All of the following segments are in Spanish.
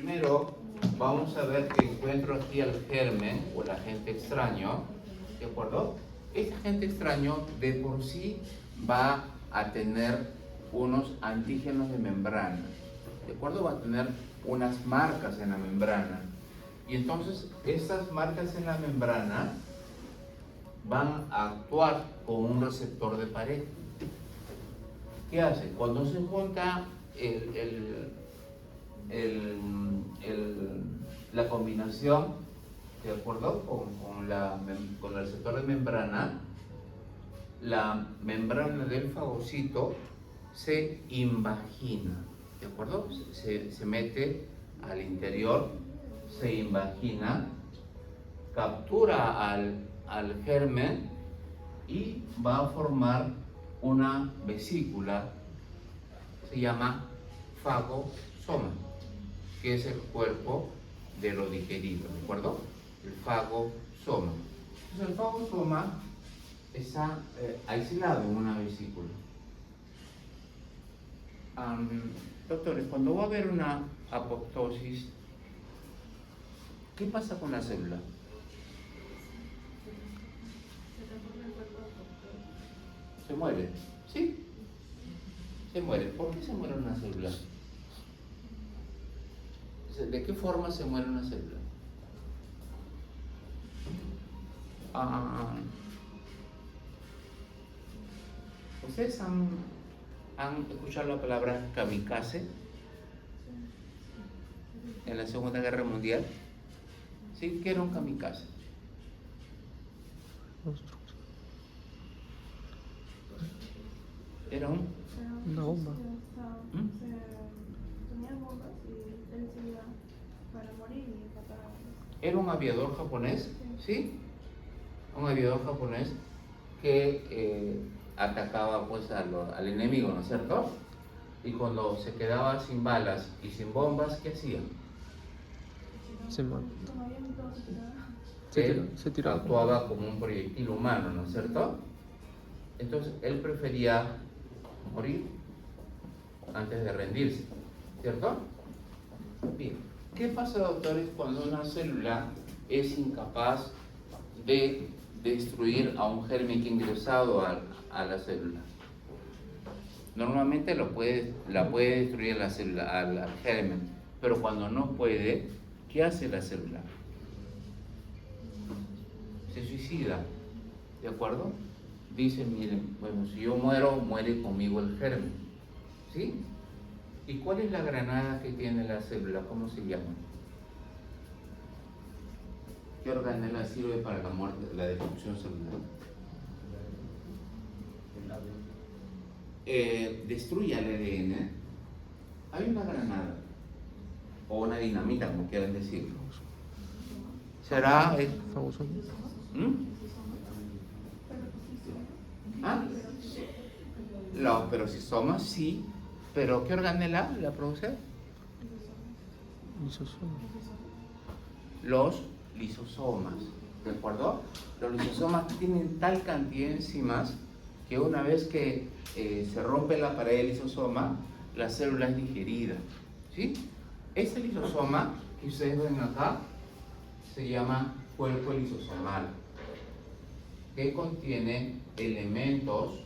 primero vamos a ver que encuentro aquí al germen o el agente extraño, ¿de acuerdo? Este agente extraño de por sí va a tener unos antígenos de membrana, ¿de acuerdo? Va a tener unas marcas en la membrana. Y entonces estas marcas en la membrana van a actuar como un receptor de pared. ¿Qué hace? Cuando se junta la combinación, ¿de acuerdo? Con el receptor de membrana, la membrana del fagocito se invagina, ¿de acuerdo? Se mete al interior, se invagina, captura al germen y va a formar una vesícula, se llama fagosoma, que es el cuerpo de lo digerido, ¿de acuerdo? El fagosoma. Entonces el fagosoma está aislado en una vesícula. Doctores, cuando va a haber una apoptosis, ¿qué pasa con la célula? Se muere, ¿sí? Se muere. ¿Por qué se muere una célula? ¿De qué forma se muere una célula? ¿Ustedes han escuchado la palabra kamikaze en la Segunda Guerra Mundial? ¿Sí? ¿Qué era un kamikaze? Era una bomba. Tenía bombas y él se iba para morir y matar a otros. Era un aviador japonés, ¿sí? Un aviador japonés que atacaba pues al enemigo, ¿no es cierto? Y cuando se quedaba sin balas y sin bombas, ¿qué hacía? Se mató. Como había todo se tiraba. Se tiraba. Actuaba como un proyectil humano, ¿no es cierto? Entonces él prefería morir antes de rendirse, ¿cierto? Bien, ¿qué pasa, doctores, cuando una célula es incapaz de destruir a un germen que ha ingresado a la célula? Normalmente la puede destruir la célula, al germen, pero cuando no puede, ¿qué hace la célula? Se suicida, ¿de acuerdo? Dice, miren, bueno, si yo muero, muere conmigo el germen, ¿sí? ¿Y cuál es la granada que tiene la célula? ¿Cómo se llama? ¿Qué organela sirve para la muerte, la destrucción celular? Destruye el ADN. Hay una granada o una dinamita, como quieran decirlo. ¿Será? Fagosoma. ¿Ah? No, pero si somos, sí. ¿Pero qué organela la produce? Lisosoma. Los lisosomas, ¿de acuerdo? Los lisosomas tienen tal cantidad de enzimas que una vez que se rompe la pared del lisosoma, la célula es digerida, ¿sí? Este lisosoma que ustedes ven acá se llama cuerpo lisosomal, que contiene elementos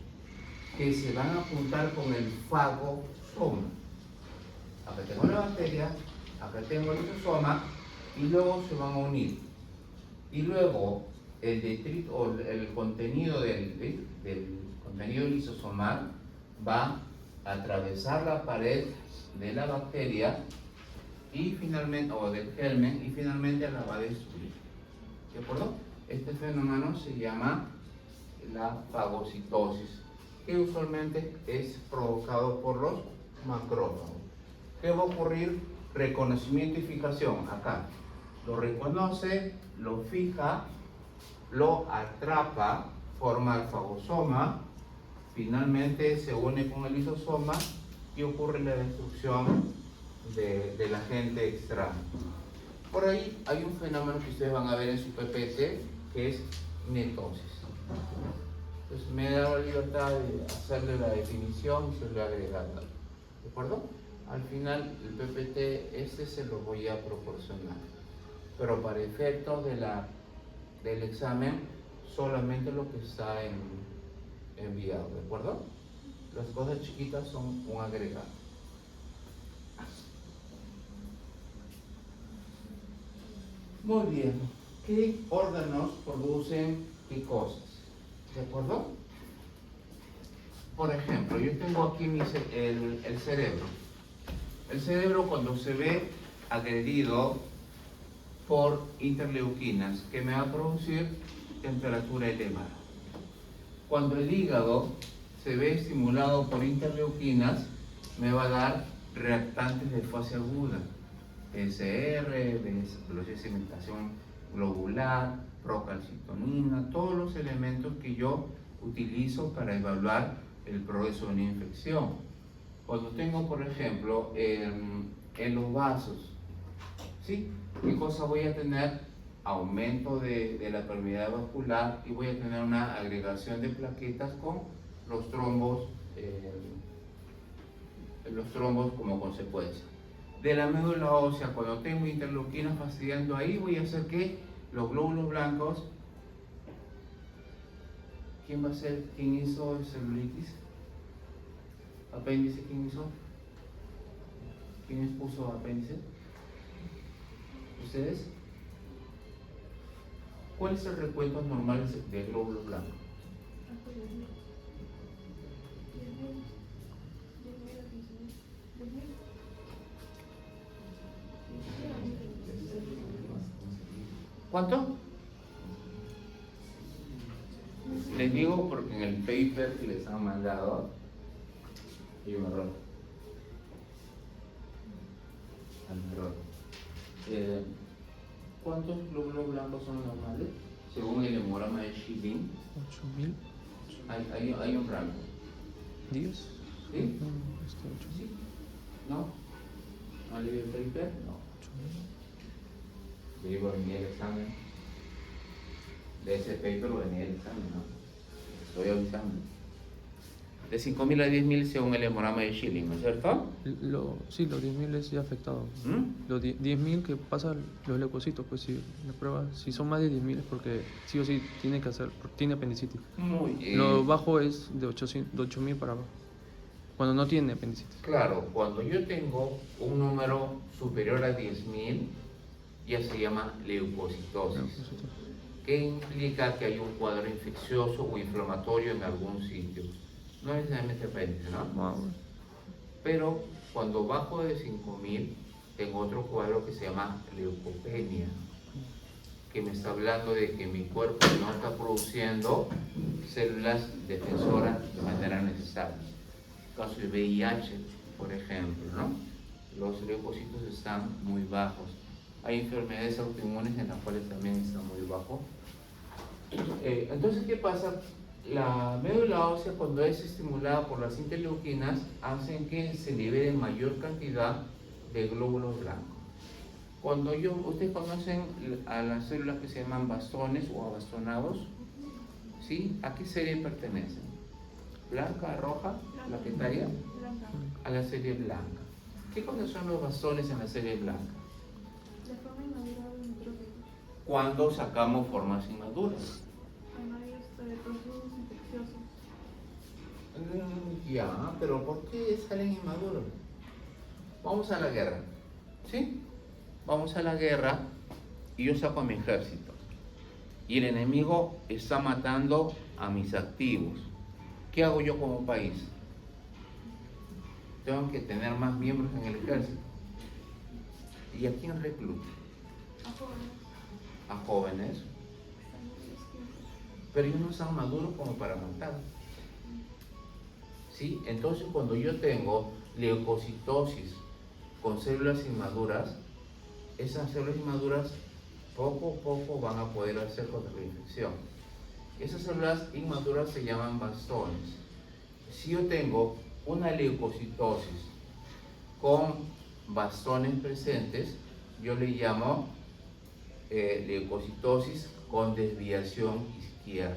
que se van a juntar con el fagosoma. Acá tengo la bacteria, acá tengo el lisosoma y luego se van a unir. Y luego el detrito o el contenido del contenido lisosomal va a atravesar la pared de la bacteria y finalmente, o del germen, y finalmente la va a destruir. ¿De acuerdo? Este fenómeno se llama la fagocitosis, que usualmente es provocado por los macrófagos. ¿Qué va a ocurrir? Reconocimiento y fijación. Acá lo reconoce, lo fija, lo atrapa, forma el fagosoma, finalmente se une con el lisosoma y ocurre la destrucción del agente extraño. Por ahí hay un fenómeno que ustedes van a ver en su PPT, que es mitosis. Entonces me he dado la libertad de hacerle la definición y se le agregarla. ¿De acuerdo? Al final el PPT este se lo voy a proporcionar, pero para efectos del examen solamente lo que está enviado, ¿de acuerdo? Las cosas chiquitas son un agregado. Muy bien. ¿Qué órganos producen qué cosas? ¿De acuerdo? Por ejemplo, yo tengo aquí el cerebro. El cerebro, cuando se ve agredido por interleuquinas, que me va a producir temperatura elevada. Cuando el hígado se ve estimulado por interleuquinas, me va a dar reactantes de fase aguda, PCR, velocidad de cimentación globular, procalcitonina, todos los elementos que yo utilizo para evaluar el progreso de una infección. Cuando tengo, por ejemplo, en los vasos, ¿sí? ¿Qué cosa voy a tener? Aumento de la permeabilidad vascular y voy a tener una agregación de plaquetas con los trombos como consecuencia. De la médula ósea, cuando tengo interleuquinas fastidiando ahí, voy a hacer que los glóbulos blancos, ¿quién va a ser? ¿Quién hizo el celulitis? ¿Apéndice quién hizo? ¿Quién expuso apéndice? ¿Ustedes? ¿Cuál es el recuento normal de glóbulos blancos? ¿Cuánto? Les digo porque en el paper que les han mandado hay un error. ¿Cuántos glóbulos blancos son normales? Según el hemograma de Schilling, 8000. hay un rango. 10. ¿Sí? No, 8000. ¿Sí? ¿No? ¿No leí el paper? No. 8000. Le digo, venía el examen. De ese paper venía el examen, ¿no? Estoy avisando. De 5.000 a 10.000 según el hemograma de Schilling, ¿no es cierto? Sí, los 10.000 es ya afectado. Los 10.000 que pasan los leucocitos, pues si la prueba, si son más de 10.000 es porque sí o sí tiene que hacer, porque tiene apendicitis. Muy bien. Lo bajo es de 8.000 para abajo, cuando no tiene apendicitis. Claro, cuando yo tengo un número superior a 10.000, ya se llama leucocitosis, Leucocitos. que implica que hay un cuadro infeccioso o inflamatorio en algún sitio. No necesariamente apéndice, ¿no? Ah, bueno. Pero cuando bajo de 5.000, tengo otro cuadro que se llama leucopenia, que me está hablando de que mi cuerpo no está produciendo células defensoras de manera necesaria. En el caso del VIH, por ejemplo, ¿no? Los leucocitos están muy bajos. Hay enfermedades autoinmunes en las cuales también están muy bajos. Entonces, ¿qué pasa? La médula ósea, cuando es estimulada por las interleuquinas, hacen que se libere mayor cantidad de glóbulos blancos. Ustedes conocen a las células que se llaman bastones o abastonados, ¿sí? ¿A qué serie pertenecen? ¿Blanca, roja, plaquetaria? Blanca. A la serie blanca. ¿Qué cosas son los bastones en la serie blanca? De forma inmadura de nitrógeno. Cuando sacamos formas inmaduras. Cuando hay procesos infecciosos. Ya, pero ¿por qué salen inmaduros? Vamos a la guerra, ¿sí? Vamos a la guerra y yo saco a mi ejército. Y el enemigo está matando a mis activos. ¿Qué hago yo como país? Tengo que tener más miembros en el ejército. ¿Y a quién recluto? A jóvenes. A jóvenes. Pero ellos no están maduros como para matar. ¿Sí? Entonces, cuando yo tengo leucocitosis con células inmaduras, esas células inmaduras poco a poco van a poder hacer contra la infección. Esas células inmaduras se llaman bastones. Si yo tengo una leucocitosis con bastones presentes, yo le llamo leucocitosis con desviación izquierda.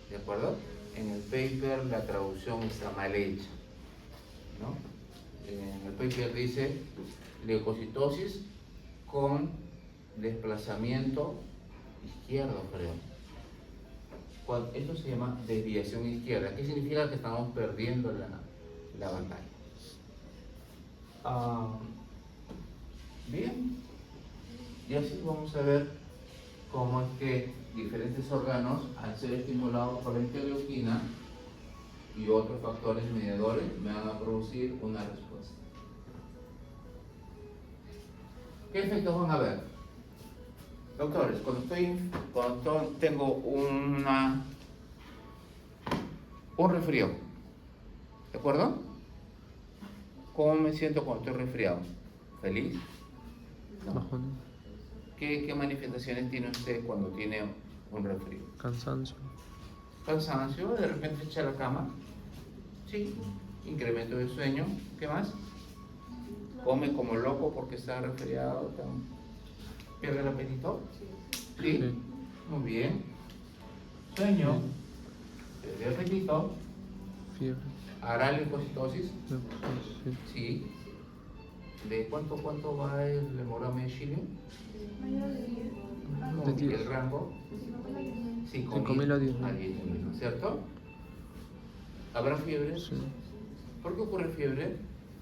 ¿De acuerdo? En el paper la traducción está mal hecha, ¿no? en el paper dice leucocitosis con desplazamiento izquierdo, creo. Esto se llama desviación izquierda. ¿Qué significa? Que estamos perdiendo la batalla. Bien, y así vamos a ver cómo es que diferentes órganos, al ser estimulados por la interleuquina y otros factores mediadores, me van a producir una respuesta. ¿Qué efectos van a haber? Doctores, cuando tengo un resfrío, ¿de acuerdo? ¿Cómo me siento cuando estoy resfriado? ¿Feliz? No. Bajón. ¿Qué manifestaciones tiene usted cuando tiene un resfrío? Cansancio. Cansancio, de repente se echa a la cama. Sí. Incremento de sueño. ¿Qué más? Come como loco porque está resfriado. ¿Pierde el apetito? Sí. Sí. Muy bien. Sueño. Pierde el apetito. Fiebre. ¿Hará leucocitosis? Sí. Sí. ¿De cuánto va el hemograma de Chile? Mayor de 10. De 10. ¿El rango? 5.000 a 10.000. A 10.000, ¿cierto? ¿Habrá fiebre? Sí. ¿Por qué ocurre fiebre?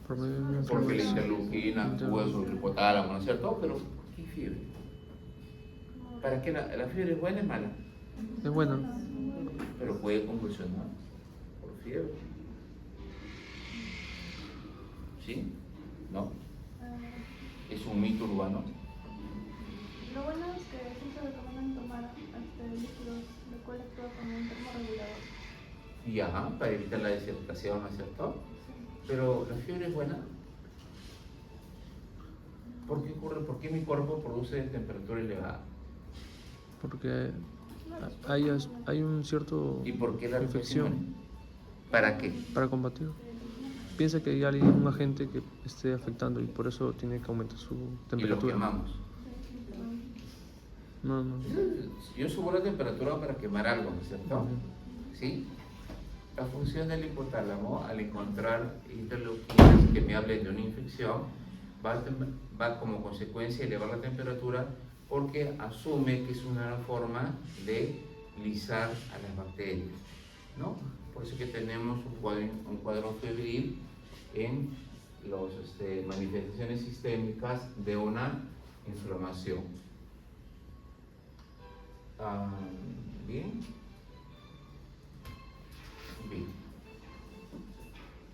Por medio de una Porque la inflamación. interleuquina actúa sobre el hipotálamo, ¿no es cierto? Pero, ¿qué fiebre? ¿Para qué la fiebre es buena o es mala? Es bueno. Pero puede convulsionar por fiebre. ¿Sí? ¿No? Es un mito urbano. Lo bueno es que sí se recomiendan tomar líquidos, lo cual actúa como un termorregulador. Ya, para evitar la deshidratación, ¿no es cierto? Pero la fiebre es buena. ¿Por qué ocurre? ¿Por qué mi cuerpo produce temperatura elevada? Porque hay un cierto ¿Y por qué la infección infección? ¿Para qué? para combatir. Piensa que hay alguien, un agente que esté afectando y por eso tiene que aumentar su Y lo temperatura. quemamos. No. Yo subo la temperatura para quemar algo, ¿no es cierto? ¿Sí? La función del hipotálamo, al encontrar interleuquinas que me hablen de una infección, va como consecuencia a elevar la temperatura porque asume que es una forma de lisar a las bacterias, ¿no? Por eso que tenemos un cuadro febril en las manifestaciones sistémicas de una inflamación. Bien.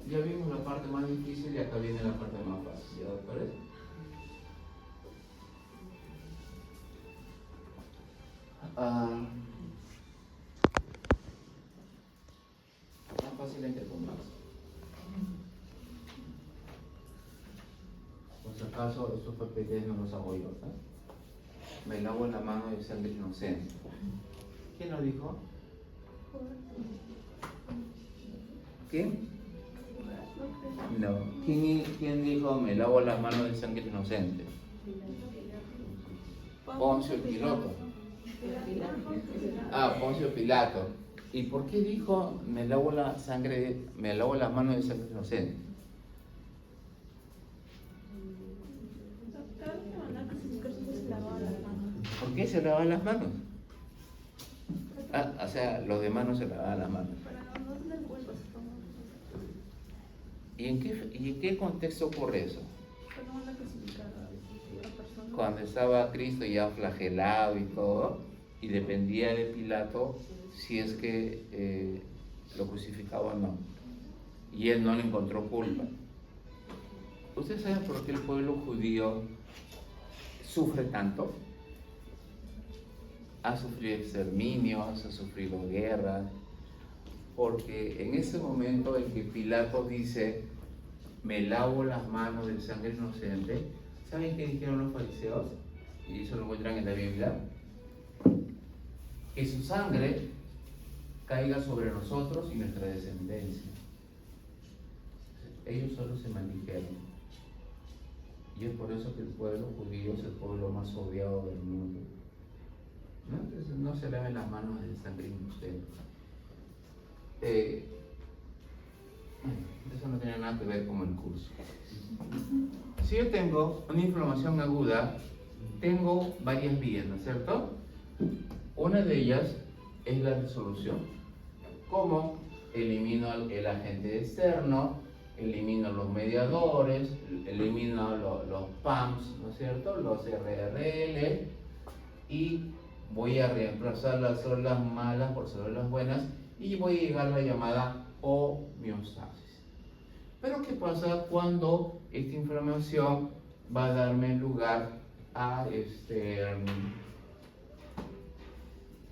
Ya vimos la parte más difícil y acá viene la parte más fácil, ¿ya, doctores? Más fácil entre comillas. Por si acaso, estos papeles no los hago yo, ¿eh? Me lavo en la mano de sangre inocente. ¿Quién lo dijo? ¿Quién? No. ¿Quién dijo me lavo las manos de sangre inocente? Poncio Pilato. Poncio Pilato. ¿Y por qué dijo me lavo las manos de sangre inocente? ¿Por qué se lavaban las manos? O sea, los demás no se lavaban las manos. ¿Y en qué contexto ocurre eso? Cuando estaba Cristo ya flagelado y todo, y dependía de Pilato si es que lo crucificaba o no. Y él no le encontró culpa. ¿Ustedes saben por qué el pueblo judío sufre tanto? Ha sufrido exterminios, ha sufrido guerras, porque en ese momento en que Pilato dice me lavo las manos de sangre inocente, ¿saben qué dijeron los fariseos? Y eso lo encuentran en la Biblia. Que su sangre caiga sobre nosotros y nuestra descendencia. Ellos solo se maldijeron. Y es por eso que el pueblo judío es el pueblo más odiado del mundo. ¿No? Entonces no se laven las manos de sangre inocente. Eso no tiene nada que ver con el curso. Si yo tengo una inflamación aguda, tengo varias vías, ¿no es cierto? Una de ellas es la resolución. ¿Cómo? Elimino el agente externo, elimino los mediadores, elimino los PAMs, ¿no es cierto? Los RRL, y voy a reemplazar las células malas por células buenas y voy a llegar a la llamada homeostasis. Pero ¿qué pasa cuando esta inflamación va a darme lugar a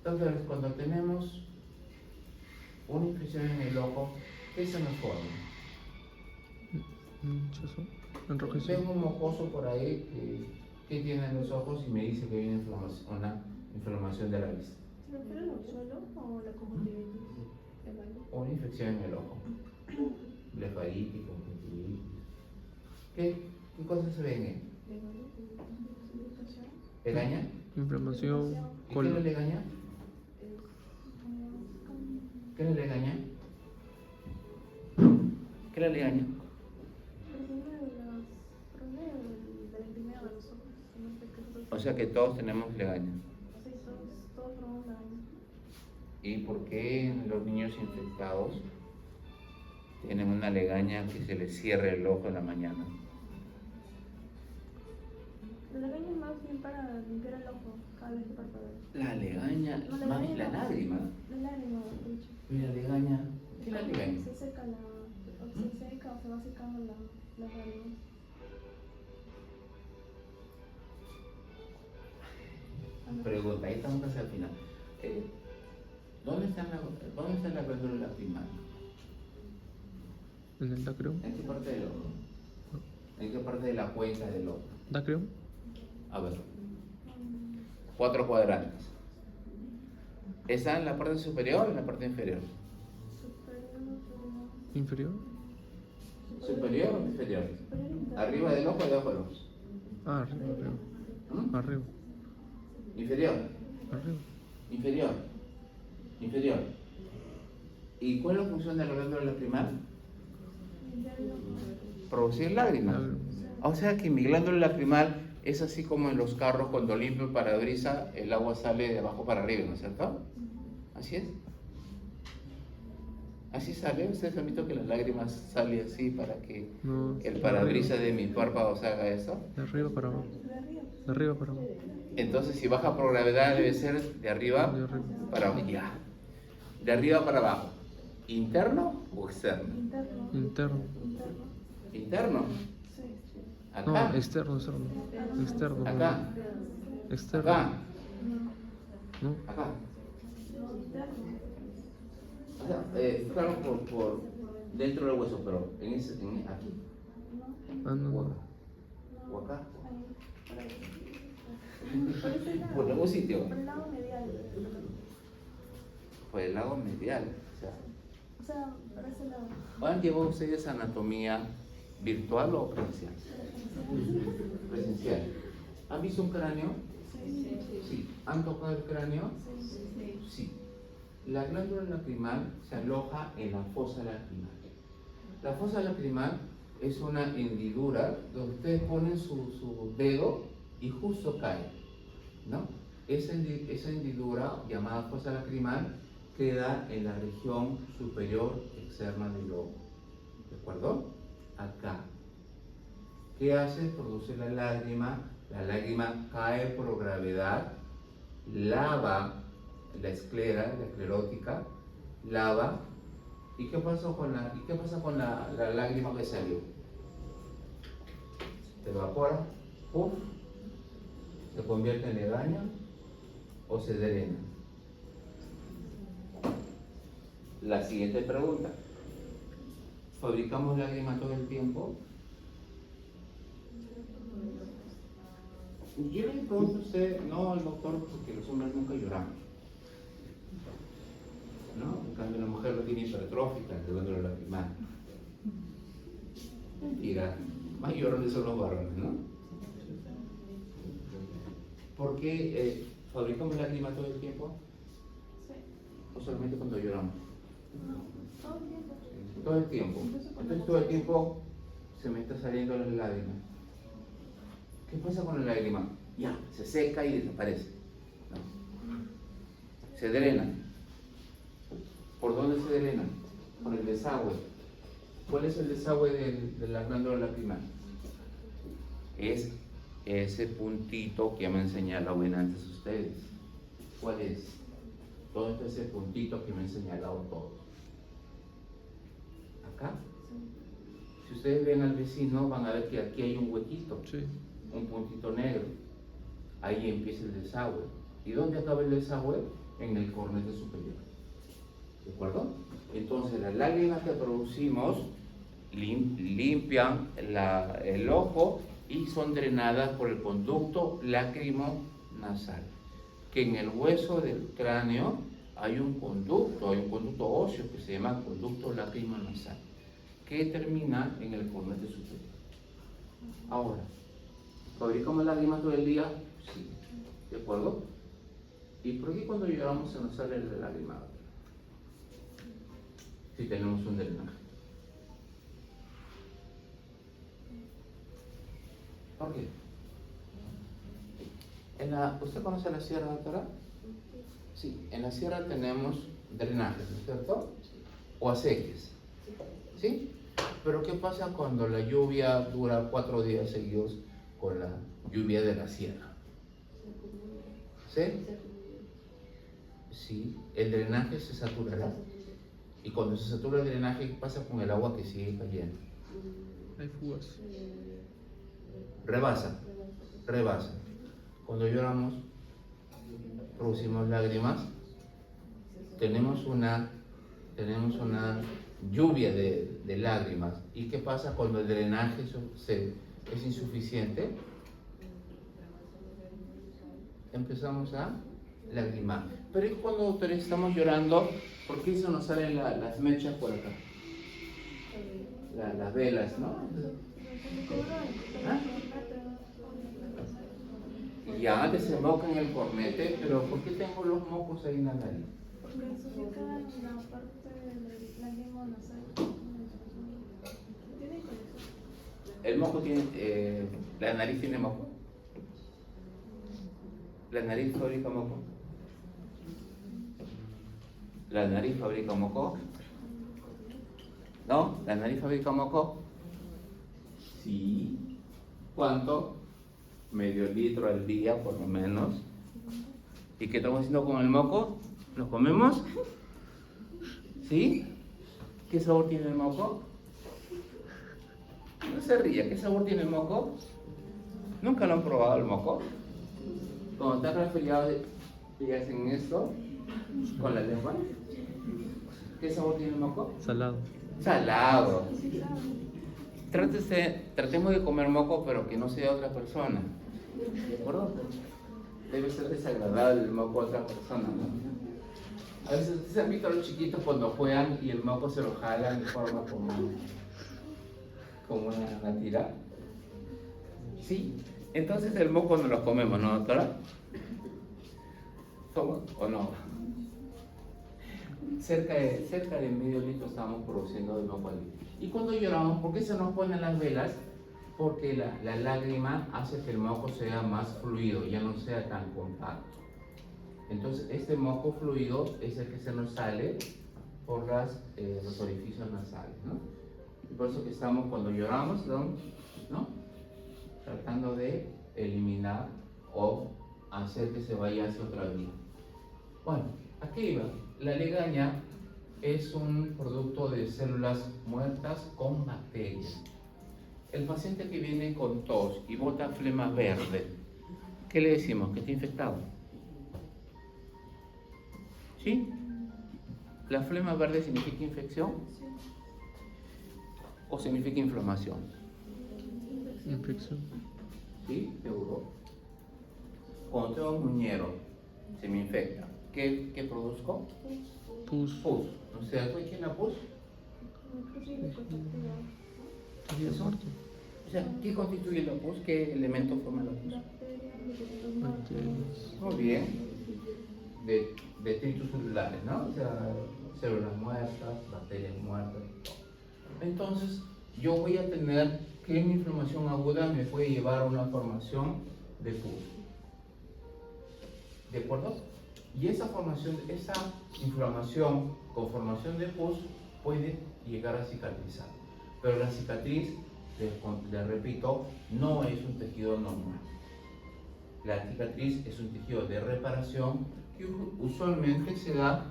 entonces, cuando tenemos una infección en el ojo, ¿qué se nos forma? Hinchazo, enrojecido. Tengo un mocoso por ahí que tiene en los ojos y me dice que hay una inflamación de la vista. ¿Se refiere al orzuelo o la conjuntivitis? Una infección en el ojo. Blefaritis, conjuntivitis. ¿Qué cosas se ven en? ¿Legaña? Inflamación, ¿Y qué es la legaña? ¿Qué es la legaña? ¿Qué es la legaña? O sea que todos tenemos legaña. Sí, todos tenemos legaña. ¿Y por qué los niños infectados tienen una legaña que se les cierre el ojo en la mañana? La legaña es más bien para limpiar el ojo cada vez que parpadea. La legaña, No, más bien la lágrima. La lágrima, de hecho. ¿Y la legaña? ¿Qué es la legaña? Se seca o se va secando las lágrimas. Pregunta, ahí estamos casi al final. ¿Dónde está la glándula lacrimal? en el dacreo. ¿En qué parte del ojo? ¿En qué parte de la cuenca del ojo? Dacreo, A ver. 4 cuadrantes. ¿Está en la parte superior o en la parte inferior? inferior. ¿Superior o inferior? ¿Arriba del ojo o debajo del ojo? Arriba, arriba. ¿Mm? Arriba, ¿Inferior? arriba. Inferior. Inferior. ¿Y cuál es la función de la glándula lacrimal? Producir lágrimas. Lágrimas. O sea que mi glándula lacrimal es así como en los carros cuando limpio el parabrisas, el agua sale de abajo para arriba, ¿no es cierto? Así es. Así sale. ¿Ustedes han visto que las lágrimas salen así para que No, el parabrisas de mis párpados haga eso? de arriba para abajo. De arriba para abajo. Entonces, si baja por gravedad, debe ser de arriba De arriba. para abajo. Ya. De arriba para abajo. ¿Interno o externo? Interno. Interno. Interno. Sí. No, Acá. externo, externo. Externo. Acá. Externo. Acá. ¿No? Acá. No, interno. O sea, claro, por dentro del hueso, pero aquí. Ah, no, O no. acá. O acá. Por ese lado. Por algún sitio. Por el lado medial. Por el lado medial. O sea, por ese lado. ¿Han llevado ustedes anatomía virtual o presencial? Presencial. ¿Han visto un cráneo? Sí. ¿Han tocado el cráneo? Sí. La glándula lacrimal se aloja en la fosa lacrimal. La fosa lacrimal es una hendidura donde ustedes ponen su dedo y justo cae, ¿no? Esa hendidura, llamada fosa lacrimal, queda en la región superior externa del ojo. ¿De acuerdo? Acá. ¿Qué hace? Produce la lágrima cae por gravedad, lava la esclera, la esclerótica, lava. ¿Y qué pasa con la lágrima que salió? Se evapora, ¡pum! Se convierte en legaña o se drena. La siguiente pregunta. ¿Fabricamos lágrimas todo el tiempo? Yo le pregunto a usted, no al doctor, porque los hombres nunca lloramos, ¿no? En cambio la mujer lo tiene hipertrófica, la glándula lacrimal. Mentira, más llorones son los varones, ¿no? ¿Por qué fabricamos lágrimas todo el tiempo? Sí. ¿O solamente cuando lloramos? No, todo el tiempo. Todo el tiempo. Entonces todo el tiempo se me está saliendo la lágrima. ¿Qué pasa con la lágrima? Ya, se seca y desaparece. ¿No? Se drena. ¿Por dónde se drena? Por el desagüe. ¿Cuál es el desagüe de la glándula lacrimal? Es ese puntito que me han señalado bien antes ustedes. ¿Cuál es? ¿Dónde está ese puntito que me han señalado todos? ¿Acá? Si ustedes ven al vecino, van a ver que aquí hay un huequito, Sí. un puntito negro. Ahí empieza el desagüe. ¿Y dónde acaba el desagüe? En el cornete superior. ¿De acuerdo? Entonces las lágrimas que producimos limpian el ojo y son drenadas por el conducto lacrimonasal, que en el hueso del cráneo hay un conducto óseo que se llama conducto lacrimonasal, que termina en el cornete superior. Ahora, ¿fabricamos lágrimas todo el día? Sí, ¿de acuerdo? ¿Y por qué cuando lloramos se nos sale la lágrima? Si tenemos un drenaje. ¿Por qué? ¿Usted conoce la sierra, doctora? Sí, en la sierra tenemos drenajes, ¿no es cierto? O acequias. ¿Sí? Pero ¿qué pasa cuando la lluvia dura 4 días seguidos con la lluvia de la sierra? ¿Sí? Sí, el drenaje se saturará. Y cuando se satura el drenaje, ¿qué pasa con el agua que sigue cayendo? Hay fugas. Rebasa. Cuando lloramos, producimos lágrimas, tenemos una lluvia de lágrimas. ¿Y qué pasa cuando el drenaje es insuficiente? Empezamos a lagrimar. Pero es cuando, doctores, estamos llorando, ¿por qué se nos salen las mechas por acá? Las velas, ¿no? ¿Ah? Ya desemboca en el cornete, pero ¿por qué tengo los mocos ahí en la nariz? Porque se ubica en la parte del lacrimonasal. ¿Tiene conexión? El moco tiene, la nariz tiene moco. La nariz fabrica moco. La nariz fabrica moco. ¿No? ¿La nariz fabrica moco? Sí. ¿Cuánto? Medio litro al día, por lo menos. ¿Y qué estamos haciendo con el moco? ¿Lo comemos? ¿Sí? ¿Qué sabor tiene el moco? No se ría, ¿qué sabor tiene el moco? ¿Nunca lo han probado el moco? Cuando están resfriados y hacen esto con la lengua. ¿Qué sabor tiene el moco? Salado. Salado. Tratemos de comer moco, pero que no sea otra persona. ¿De acuerdo? Debe ser desagradable el moco a otra persona, ¿no? A veces ustedes han visto a los chiquitos cuando juegan y el moco se lo jalan de forma como una tira. Sí. Entonces el moco no lo comemos, ¿no, doctora? ¿Somos o no? Cerca de medio litro estamos produciendo de moco al día. Y cuando lloramos, ¿por qué se nos ponen las velas? Porque la lágrima hace que el moco sea más fluido, ya no sea tan compacto. Entonces este moco fluido es el que se nos sale por los orificios nasales, ¿no? Y por eso que estamos, cuando lloramos, ¿no? Tratando de eliminar o hacer que se vaya hacia otra vía. Bueno, aquí iba. La legaña es un producto de células muertas con bacterias. El paciente que viene con tos y bota flema verde, ¿qué le decimos? Que está infectado. ¿Sí? ¿La flema verde significa infección? ¿O significa inflamación? Infección. ¿Sí? Seguro. Cuando tengo un muñero, se me infecta. ¿Qué produzco? Pus. Pus. ¿No es cierto? ¿Y quién la pus? ¿Eso? O sea, ¿qué constituye la pus? ¿Qué elemento forma la pus? Bacterias. Muy bien. Detritus celulares, ¿no? O sea, células muertas, bacterias muertas. Entonces, yo voy a tener que mi inflamación aguda me puede llevar a una formación de pus. ¿De acuerdo? Y esa inflamación con formación de pus puede llegar a cicatrizar. Pero la cicatriz, les repito, no es un tejido normal. La cicatriz es un tejido de reparación que usualmente se da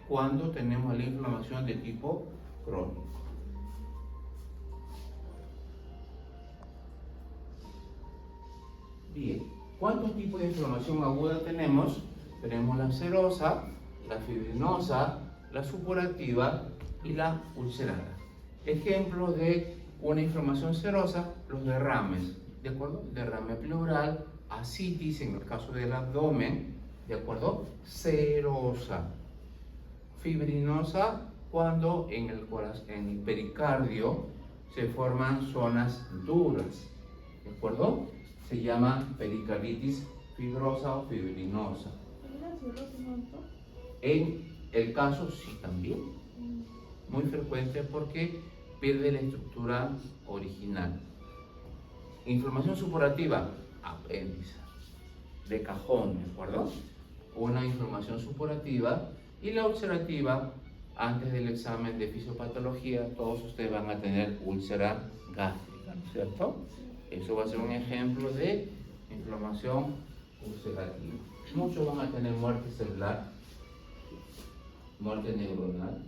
cuando tenemos la inflamación de tipo crónico. Bien, ¿cuántos tipos de inflamación aguda tenemos? Tenemos la serosa, la fibrinosa, la supurativa y la ulcerada. Ejemplos de una inflamación serosa, los derrames, ¿de acuerdo? Derrame pleural, ascitis en el caso del abdomen, ¿de acuerdo? Serosa. Fibrinosa, cuando en el pericardio se forman zonas duras, ¿de acuerdo? Se llama pericarditis fibrosa o fibrinosa. En el caso sí también, muy frecuente porque pierde la estructura original. Inflamación supurativa, apéndice, de cajón, ¿de acuerdo? Una inflamación supurativa. Y la ulcerativa, antes del examen de fisiopatología, todos ustedes van a tener úlcera gástrica, ¿no es cierto? Eso va a ser un ejemplo de inflamación ulcerativa. Muchos van a tener muerte celular, muerte neuronal.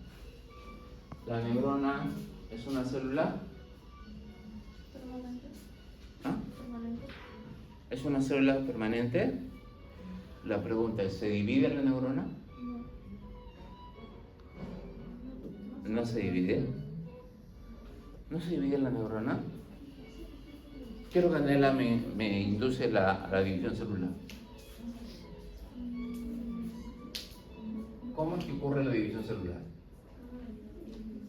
La neurona es una célula. Permanente. ¿Ah? Permanente. ¿Es una célula permanente? La pregunta es, ¿se divide la neurona? ¿No se divide? ¿No se divide la neurona? Quiero que Anela me induce a la división celular. ¿Cómo es que ocurre la división celular?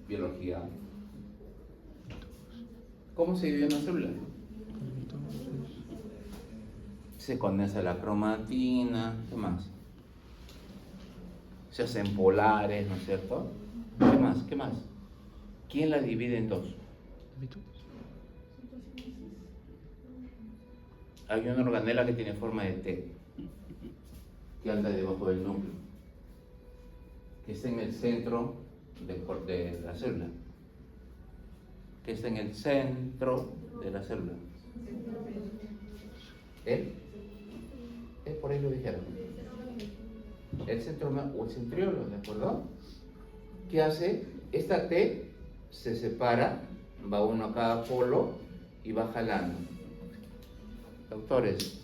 Biología. ¿Cómo se divide una célula? Se condensa la cromatina, ¿qué más? Se hacen polares, ¿no es cierto? ¿Qué más? ¿Qué más? ¿Quién la divide en dos? Hay una organela que tiene forma de T, que anda debajo del núcleo, que está en el centro de la célula, que está en el centro de la célula. Por ahí lo dijeron. El centroma o el centriolo, ¿de acuerdo? ¿Qué hace? Esta T se separa, va uno a cada polo y va jalando. Doctores,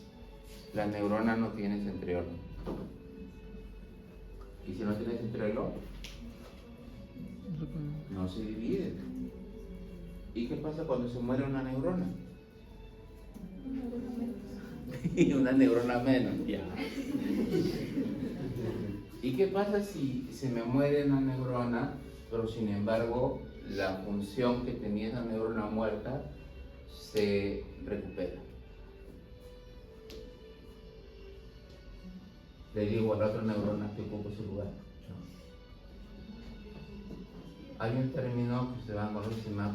la neurona no tiene centriolo. Y si no tiene centriolo, no se divide. ¿Y qué pasa cuando se muere una neurona? Y una neurona menos, ya. ¿Y qué pasa si se me muere una neurona, pero sin embargo la función que tenía esa neurona muerta se recupera? Le digo a la otra neurona que ocupa su lugar. Hay un término que se llama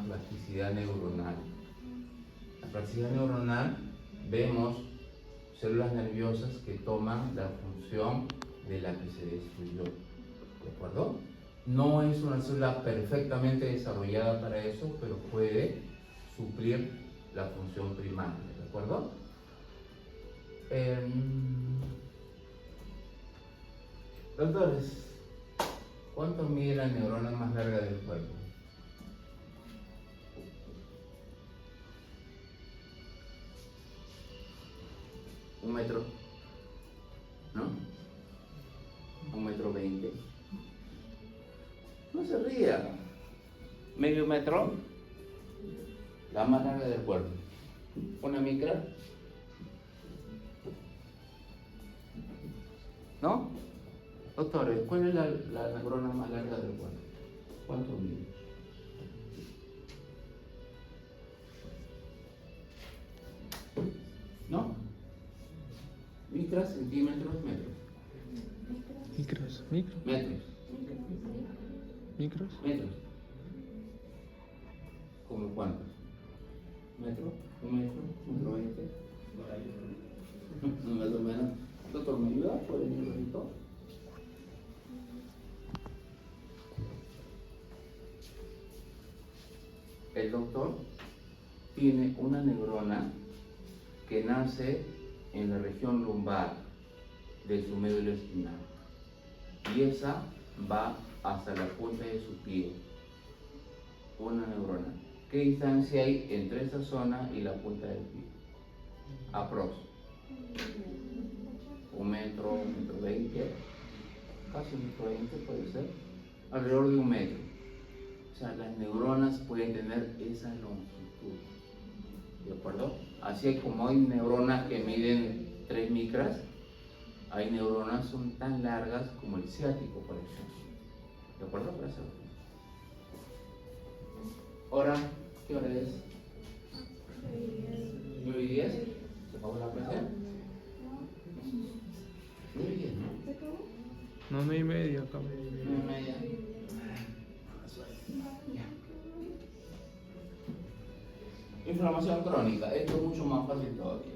plasticidad neuronal. La plasticidad neuronal, vemos células nerviosas que toman la función de la que se destruyó, ¿de acuerdo? No es una célula perfectamente desarrollada para eso, pero puede suplir la función primaria, ¿de acuerdo? Doctores, ¿cuánto mide la neurona más larga del cuerpo? ¿1 metro? ¿No? 1,20 m. No se ría. ¿Medio metro? La más larga del cuerpo. ¿Una micra? ¿No? Doctores, ¿cuál es la neurona más larga del cuerpo? ¿Cuánto mide? ¿No? ¿Micras, centímetros, metros? Micros. Metros. Micros. Metros. ¿Como cuánto? ¿Metro? ¿Un metro? ¿Metro 20? Más o menos. Doctor, ¿me ayuda por el librito? El doctor tiene una neurona que nace en la región lumbar de su médula espinal y esa va hasta la punta de su pie. Una neurona. ¿Qué distancia hay entre esa zona y la punta del pie? Aprox. 1 metro, 1,20 m, casi 1,20 m puede ser, alrededor de 1 metro. O sea, las neuronas pueden tener esa longitud, ¿de acuerdo? Así como hay neuronas que miden 3 micras, hay neuronas que son tan largas como el ciático, por ejemplo. ¿De acuerdo? Gracias. Ahora, ¿qué hora es? 9:10. ¿Se acabó la clase? 9:10, ¿no? No, 9:30 acá. 9:30. Inflamación crónica, esto es mucho más fácil todavía.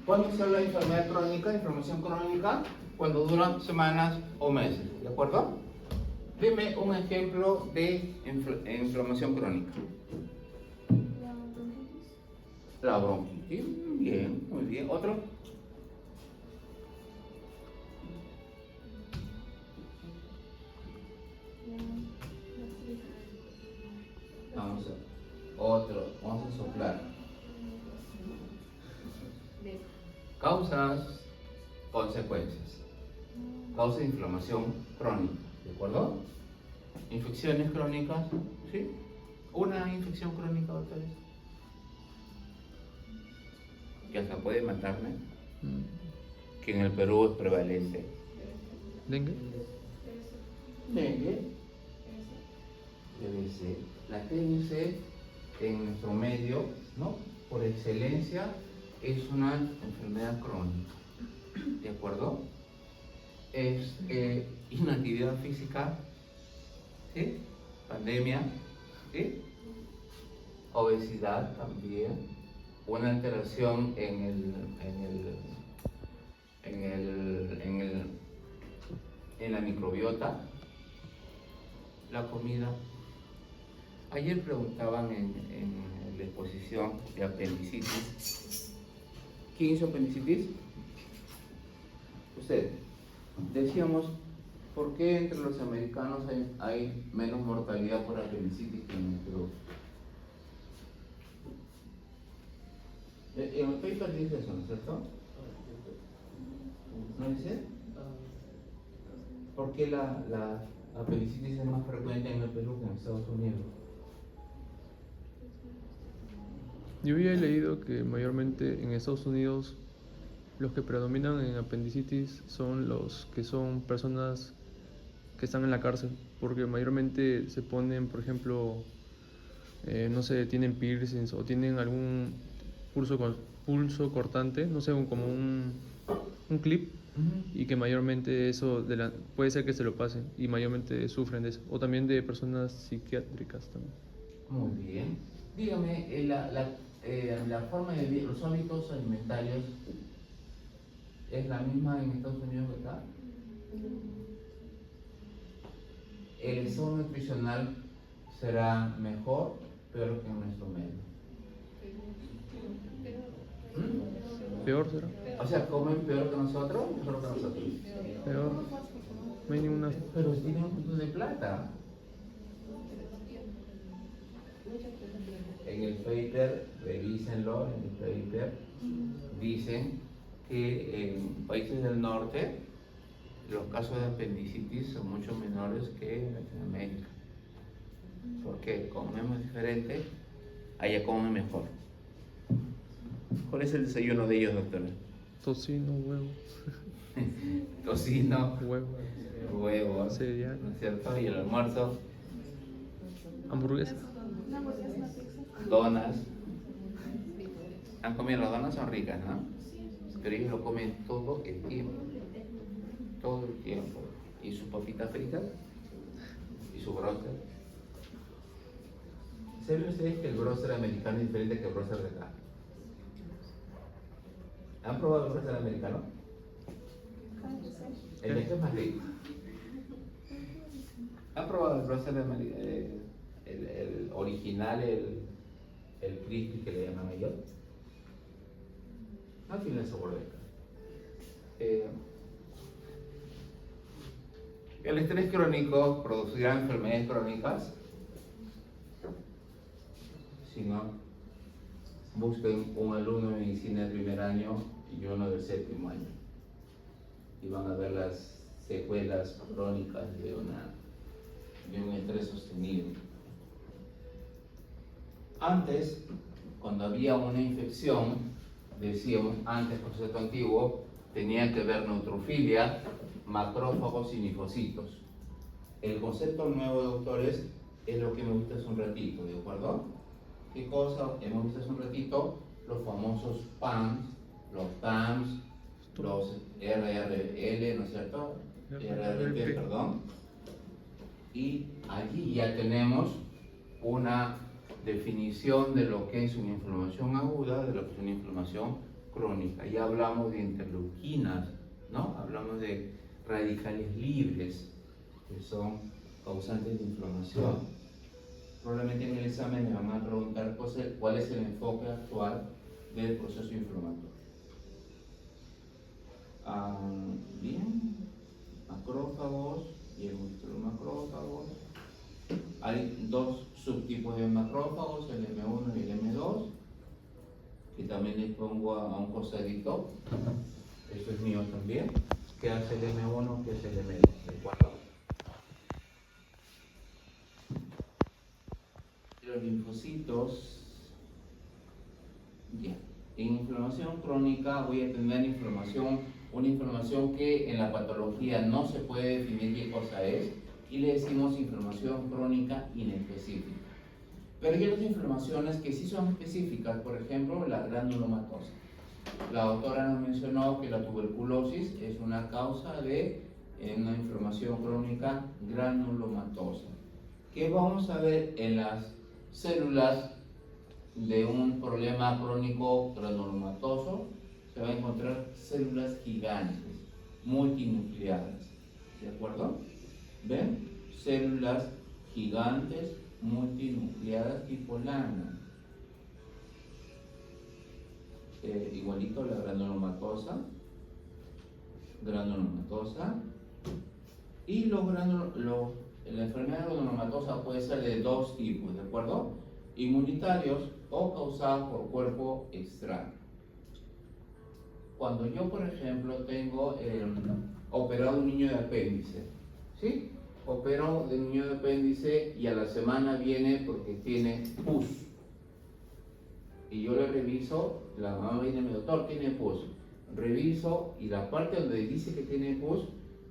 ¿Cuándo se habla de enfermedad crónica? Inflamación crónica cuando duran semanas o meses, ¿de acuerdo? Dime un ejemplo de inflamación crónica. La bronquitis, bien, muy bien. ¿Otro? Vamos a soplar. Causas, consecuencias. Causa de inflamación crónica, ¿de acuerdo? Infecciones crónicas, ¿sí? Una infección crónica, doctores, que hasta puede matarme, que en el Perú es prevalente. ¿Dengue? Dengue, TBC. La TBC en nuestro medio, ¿no? Por excelencia, es una enfermedad crónica, ¿de acuerdo? Es inactividad física, ¿sí? Pandemia, ¿sí? Obesidad también, una alteración en la microbiota, la comida. Ayer preguntaban en la exposición de apendicitis. ¿Quién hizo apendicitis? Usted. Decíamos, ¿por qué entre los americanos hay menos mortalidad por apendicitis que en el Perú? En el paper dice eso, ¿no es cierto? ¿No dice? ¿Por qué la apendicitis es más frecuente en el Perú que en Estados Unidos? Yo había leído que mayormente en Estados Unidos los que predominan en apendicitis son los que son personas que están en la cárcel, porque mayormente se ponen, por ejemplo, no sé, tienen piercings o tienen algún pulso cortante, no sé, como un clip, y que mayormente eso puede ser que se lo pasen y mayormente sufren de eso, o también de personas psiquiátricas también. Muy bien. Dígame, la forma de vivir, los hábitos alimentarios, ¿es la misma en Estados Unidos que acá? ¿El estado nutricional será mejor, peor que en nuestro medio? ¿Peor será? O sea, ¿comen peor que nosotros? ¿Mejor que nosotros? Peor. No hay ninguna. Pero tienen un montón de plata. En el paper, revísenlo, en el paper dicen que en países del norte los casos de apendicitis son mucho menores que en Latinoamérica. Porque comemos diferente, allá comen mejor. ¿Cuál es el desayuno de ellos, doctora? Tocino, huevo. Tocino, huevos, cereal, ¿no es cierto? Y el almuerzo, hamburguesa. donas. ¿Han comido las donas? Son ricas, ¿no? Pero ellos lo comen todo el tiempo. Todo el tiempo. Y sus papitas fritas y su broster. ¿Saben ustedes que el bróster americano es diferente que el bróster de acá? ¿Han probado el bróster americano? El de acá es más rico. ¿Han probado el bróster americano? El original, el crispy que le llaman ellos. No tiene el sabor de acá. El estrés crónico producirá enfermedades crónicas. Si no, busquen un alumno de medicina de primer año y uno del séptimo año. Y van a ver las secuelas crónicas de un estrés sostenido. Antes, cuando había una infección, decíamos antes, concepto antiguo, tenía que ver neutrofilia, macrófagos y linfocitos. El concepto nuevo, doctores, es lo que hemos visto hace un ratito, ¿de acuerdo? ¿Qué cosa hemos visto hace un ratito? Los famosos PAMs, los TAMs, los RRL, ¿no es cierto? RRP, perdón. Y allí ya tenemos una definición de lo que es una inflamación aguda, de lo que es una inflamación crónica. Ya hablamos de interleuquinas, ¿no? Hablamos de radicales libres, que son causantes de inflamación. Probablemente en el examen me van a preguntar cuál es el enfoque actual del proceso inflamatorio. Bien, macrófagos, y hemos visto los macrófagos. Hay dos subtipos de macrófagos, el M1 y el M2, que también les pongo a un costadito. Esto es mío también. ¿Qué hace el M1? ¿Qué hace el M2? ¿De acuerdo? Los linfocitos. Ya. En inflamación crónica voy a tener una inflamación que en la patología no se puede definir qué cosa es, y le decimos inflamación crónica inespecífica. Pero hay otras inflamaciones que sí son específicas, por ejemplo, la granulomatosa. La doctora nos mencionó que la tuberculosis es una causa de una inflamación crónica granulomatosa. ¿Qué vamos a ver en las células de un problema crónico granulomatoso? Se va a encontrar células gigantes, multinucleadas. ¿De acuerdo? ¿Ven? Células gigantes, multinucleadas tipo lana. Igualito la granulomatosa. Y la enfermedad granulomatosa puede ser de dos tipos, ¿de acuerdo? Inmunitarios o causadas por cuerpo extraño. Cuando yo, por ejemplo, tengo operado un niño de apéndice, ¿sí? Opero de un niño de apéndice y a la semana viene porque tiene pus. Y yo le reviso, la mamá viene y me dice, doctor, tiene pus. Reviso y la parte donde dice que tiene pus,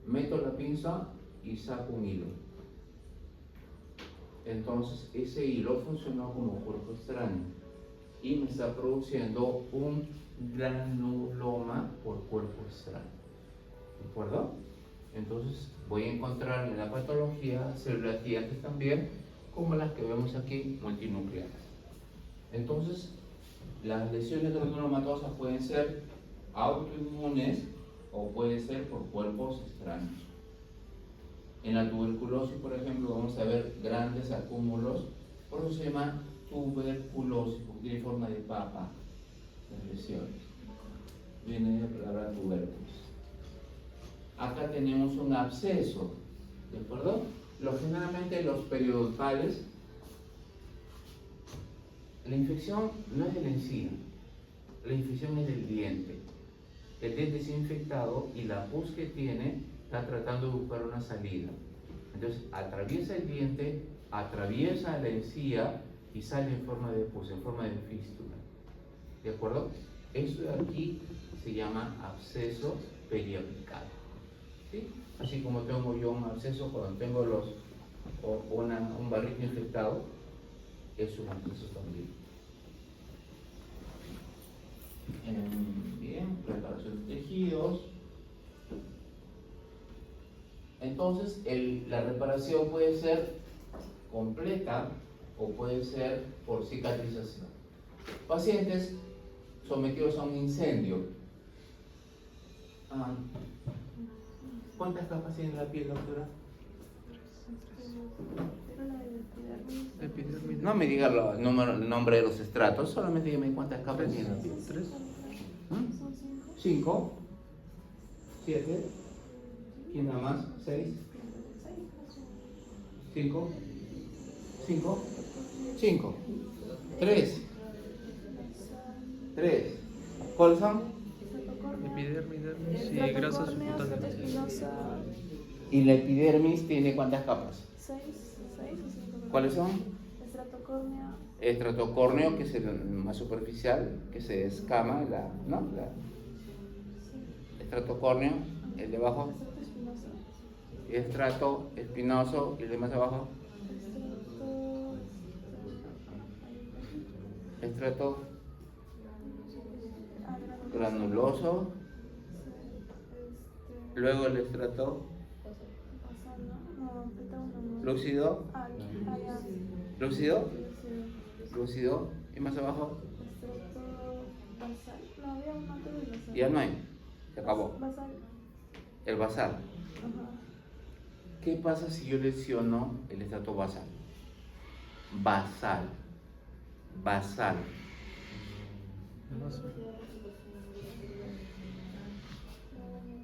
meto la pinza y saco un hilo. Entonces ese hilo funcionó como cuerpo extraño y me está produciendo un granuloma por cuerpo extraño. ¿De acuerdo? Entonces voy a encontrar en la patología células gigantes también, como las que vemos aquí, multinucleares. Entonces, las lesiones granulomatosas pueden ser autoinmunes o pueden ser por cuerpos extraños. En la tuberculosis, por ejemplo, vamos a ver grandes acúmulos, por eso se llama tuberculosis, porque tiene forma de papa, las lesiones. Viene de la palabra tuberculus. Acá tenemos un absceso, ¿de acuerdo? Generalmente los periodontales, la infección no es de la encía, la infección es del diente. El diente es infectado y la pus que tiene está tratando de buscar una salida. Entonces atraviesa el diente, atraviesa la encía y sale en forma de pus, en forma de fístula. ¿De acuerdo? Eso de aquí se llama absceso periapical. ¿Sí? Así como tengo yo un absceso cuando tengo un barrito infectado, es un absceso también. Bien, preparación de tejidos. Entonces, la reparación puede ser completa o puede ser por cicatrización. Pacientes sometidos a un incendio. ¿Cuántas capas tiene la piel, doctora? Epidermis. No me diga el nombre de los estratos, solamente dígame cuántas capas tiene la piel. 3. Son 5. 5, 7, ¿quién da más? 6, 5, 5, 5, 3. ¿Cuáles son? Epidermis, dermis y grasas subcutáneas. Y la epidermis tiene cuántas capas? 6 o 5. ¿Cuáles son? Estratocórnea. Estratocórneo, que es el más superficial, que se escama, ¿no? Estratocórneo, el de abajo. Estrato espinoso y el de más abajo. Estrato granuloso. Luego el estrato lúcido. Lúcido. Y más abajo. Ya no hay. Se acabó. El basal. ¿Qué pasa si yo lesiono el estrato basal? Basal.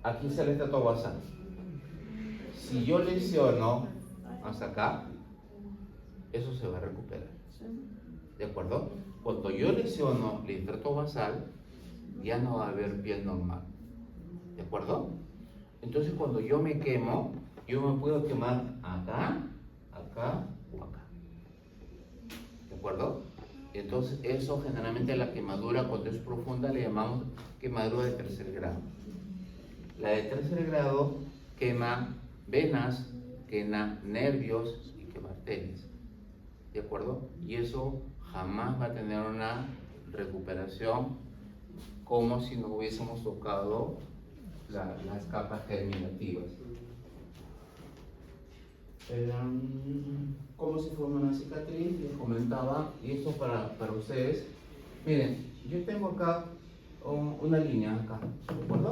Aquí está el estrato basal. Si yo lesiono hasta acá, eso se va a recuperar. ¿De acuerdo? Cuando yo lesiono el estrato basal, ya no va a haber piel normal. ¿De acuerdo? Entonces, cuando yo me quemo, yo me puedo quemar acá, acá o acá. ¿De acuerdo? Entonces, eso generalmente la quemadura, cuando es profunda, le llamamos quemadura de tercer grado. La de tercer grado quema venas, quema nervios y quema arterias. ¿De acuerdo? Y eso jamás va a tener una recuperación como si no hubiésemos tocado las capas germinativas. ¿Cómo se forma una cicatriz? Les comentaba, y esto para ustedes. Miren, yo tengo acá una línea, acá, ¿de acuerdo?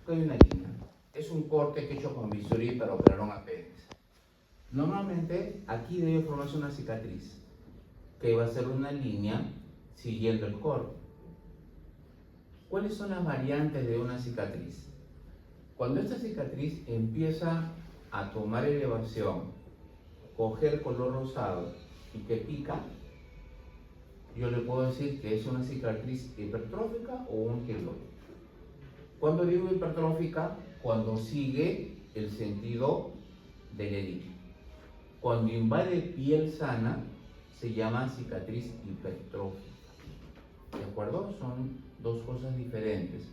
Acá hay una línea. Es un corte que he hecho con bisturí para operar un apéndice. Normalmente aquí debe formarse una cicatriz, que va a ser una línea siguiendo el corte. ¿Cuáles son las variantes de una cicatriz? Cuando esta cicatriz empieza a tomar elevación, coger color rosado y que pica, yo le puedo decir que es una cicatriz hipertrófica o un queloide. Cuando digo hipertrófica, cuando sigue el sentido del herida. Cuando invade piel sana, se llama cicatriz hipertrófica. ¿De acuerdo? Son dos cosas diferentes.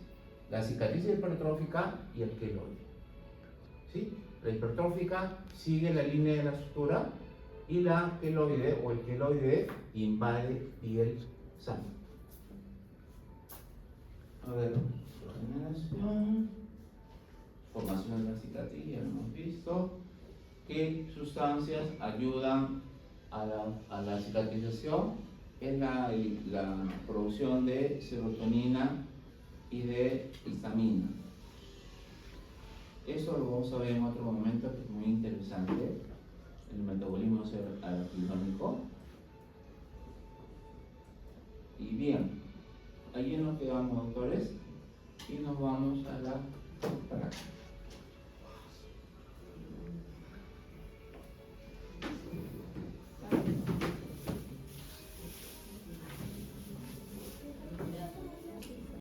La cicatriz hipertrófica y el queloide. ¿Sí? La hipertrófica sigue la línea de la sutura y la queloide o el queloide invade piel sana. A ver, generación, formación de la cicatriz, ya lo hemos visto. ¿Qué sustancias ayudan a la cicatrización? Es la producción de serotonina y de histamina. Eso lo vamos a ver en otro momento, que es muy interesante, el metabolismo araquidónico. Y bien, allí nos quedamos, doctores, y nos vamos a la práctica.